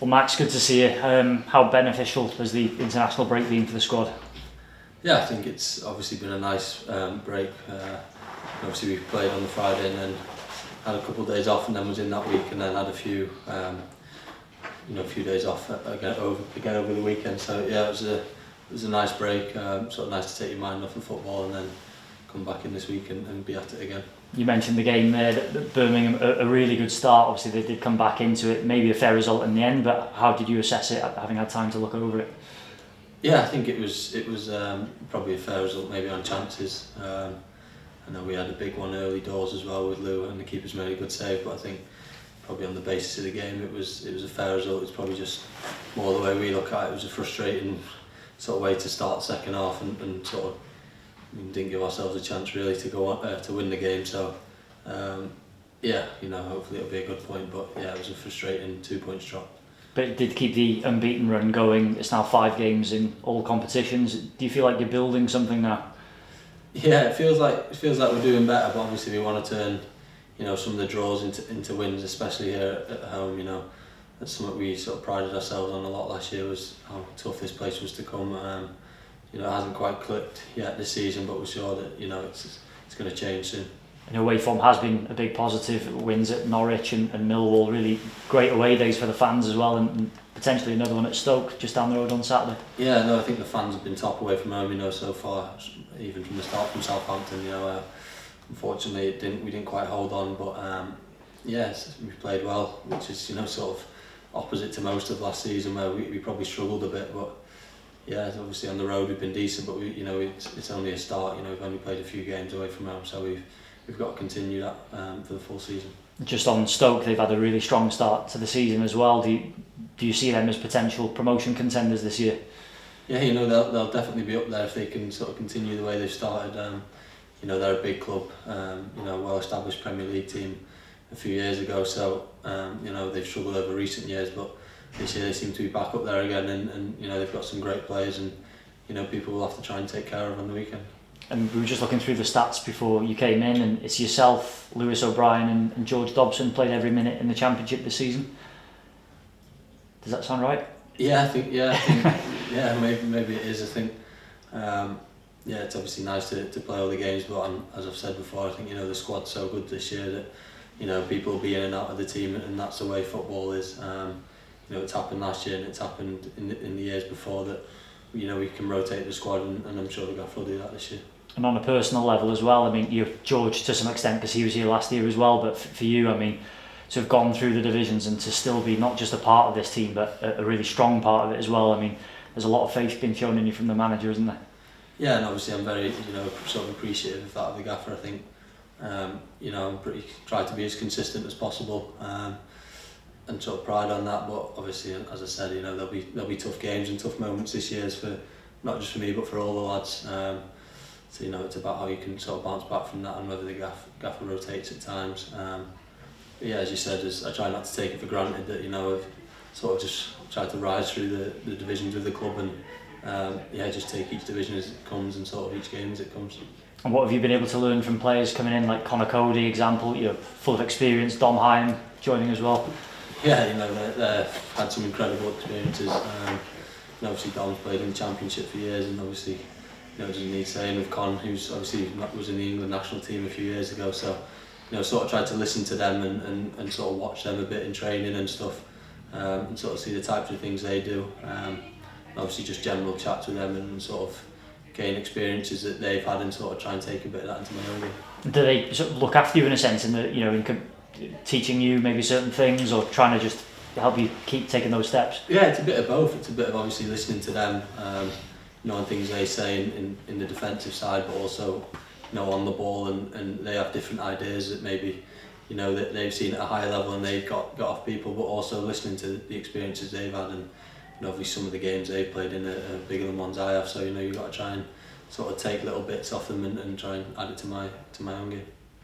Well, Max, good to see you. How beneficial has the international break been for the squad? Yeah, I think it's obviously been a nice break. Obviously we played on the Friday and then had a couple of days off, and then was in that week, and then had a few days off again over the weekend. So yeah, it was a nice break. Sort of nice to take your mind off of football and then come back in this week and be at it again. You mentioned the game there, that Birmingham, a really good start. Obviously they did come back into it, maybe a fair result in the end, but how did you assess it, having had time to look over it? Yeah, I think it was probably a fair result, maybe on chances. I know we had a big one early doors as well with Lou, and the keeper's made a good save, but I think probably on the basis of the game it was a fair result. It's probably just more the way we look at it. It was a frustrating sort of way to start the second half, and sort of didn't give ourselves a chance really to go on to win the game. So yeah, hopefully it'll be a good point, but yeah, it was a frustrating 2 points drop. But it did keep the unbeaten run going. It's now 5 games in all competitions. Do you feel like you're building something now? Yeah, it feels like we're doing better, but obviously we want to turn some of the draws into wins, especially here at home. That's something we sort of prided ourselves on a lot last year, was how tough this place was to come. It hasn't quite clicked yet this season, but we're sure that it's going to change soon. And away form has been a big positive. Wins at Norwich and Millwall, really great away days for the fans as well, and potentially another one at Stoke just down the road on Saturday. Yeah, no, I think the fans have been top away from home, so far, even from the start from Southampton. Unfortunately we didn't quite hold on, but yes, we played well, which is sort of opposite to most of last season, where we probably struggled a bit. But yeah, obviously on the road we've been decent, but it's only a start. We've only played a few games away from home, so we've got to continue that for the full season. Just on Stoke, they've had a really strong start to the season as well. Do you see them as potential promotion contenders this year? Yeah, they'll definitely be up there if they can sort of continue the way they've started. They're a big club, well-established Premier League team a few years ago, so they've struggled over recent years, but this year they seem to be back up there again, and they've got some great players, and people will have to try and take care of on the weekend. And we were just looking through the stats before you came in, and it's yourself, Lewis O'Brien and George Dobson played every minute in the Championship this season. Does that sound right? Yeah, I think maybe it is. I think it's obviously nice to play all the games, but as I've said before, I think the squad's so good this year that people will be in and out of the team, and that's the way football is. It's happened last year and it's happened in the years before that we can rotate the squad, and I'm sure the gaffer will do that this year. And on a personal level as well, you're George to some extent because he was here last year as well, but for you, to have gone through the divisions and to still be not just a part of this team but a really strong part of it as well, there's a lot of faith being shown in you from the manager, isn't there? Yeah, and obviously I'm very sort of appreciative of that of the gaffer. I think I'm pretty try to be as consistent as possible, and sort of pride on that, but obviously, as I said, there'll be tough games and tough moments this year, for not just for me but for all the lads. So it's about how you can sort of bounce back from that, and whether the gaffer rotates at times. But yeah, as you said, I try not to take it for granted that I've sort of just tried to rise through the divisions with the club, and just take each division as it comes and sort of each game as it comes. And what have you been able to learn from players coming in, like Conor Cody, example, full of experience, Dom Hyam joining as well? Yeah, they've had some incredible experiences. Obviously Dom's played in the Championship for years, and obviously doesn't need saying with Con, who's obviously was in the England national team a few years ago. So sort of tried to listen to them and sort of watch them a bit in training and stuff, and sort of see the types of things they do. Obviously just general chats with them and sort of gain experiences that they've had, and sort of try and take a bit of that into my own game. Do they sort of look after you in a sense, in that in teaching you maybe certain things, or trying to just help you keep taking those steps? Yeah, it's a bit of both. It's a bit of obviously listening to them, on things they say in the defensive side, but also on the ball, and they have different ideas that maybe that they've seen at a higher level and they've got off people, but also listening to the experiences they've had, and obviously some of the games they've played in are bigger than ones I have, so you've got to try and sort of take little bits off them and try and add it to my own game.